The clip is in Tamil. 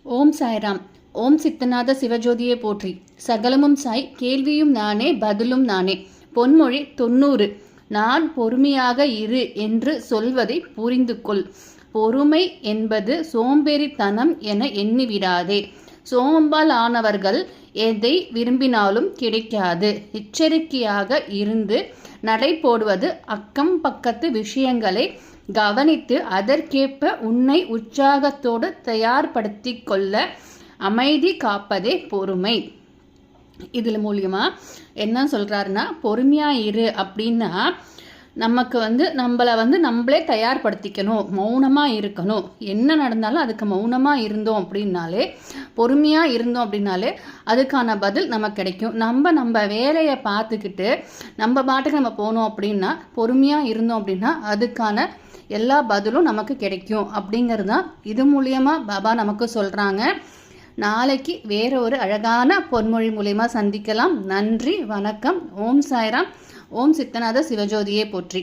ஓம் சாய்ராம். ஓம் சித்தநாத சிவஜோதியே போற்றி. சகலமும் சாய், கேள்வியும் நானே, பதிலும் நானே. பொன்மொழி 90. நான் பொறுமையாக இரு என்று சொல்வதை புரிந்து கொள். பொறுமை என்பது சோம்பேறித்தனம் என எண்ணிவிடாதே. சோம்பால் ஆனவர்கள் எதை விரும்பினாலும் கிடைக்காது. எச்சரிக்கையாக இருந்து நடை போடுவது, அக்கம் பக்கத்து விஷயங்களை கவனித்து அதற்கேற்ப உன்னை உற்சாகத்தோடு தயார்படுத்தி கொள்ள அமைதி காப்பதே பொறுமை. இதில் மூலியமா என்ன சொல்றாருன்னா, பொறுமையா இரு அப்படின்னா நமக்கு நம்மளே தயார்படுத்திக்கணும், மௌனமாக இருக்கணும். என்ன நடந்தாலும் அதுக்கு மௌனமாக இருந்தோம் அப்படின்னாலே, பொறுமையாக இருந்தோம் அப்படின்னாலே அதுக்கான பதில் நமக்கு கிடைக்கும். நம்ம வேலையை பார்த்துக்கிட்டு நம்ம பாட்டுக்கு நம்ம போனோம் அப்படின்னா, பொறுமையாக இருந்தோம் அப்படின்னா அதுக்கான எல்லா பதிலும் நமக்கு கிடைக்கும் அப்படிங்கிறது தான் இது மூலியமாக பாபா நமக்கு சொல்கிறாங்க. நாளைக்கு வேற ஒரு அழகான பொன்மொழி மூலியமாக சந்திக்கலாம். நன்றி, வணக்கம். ஓம் சாய்ராம். ஓம் சித்தநாத சிவஜோதியே போற்றி.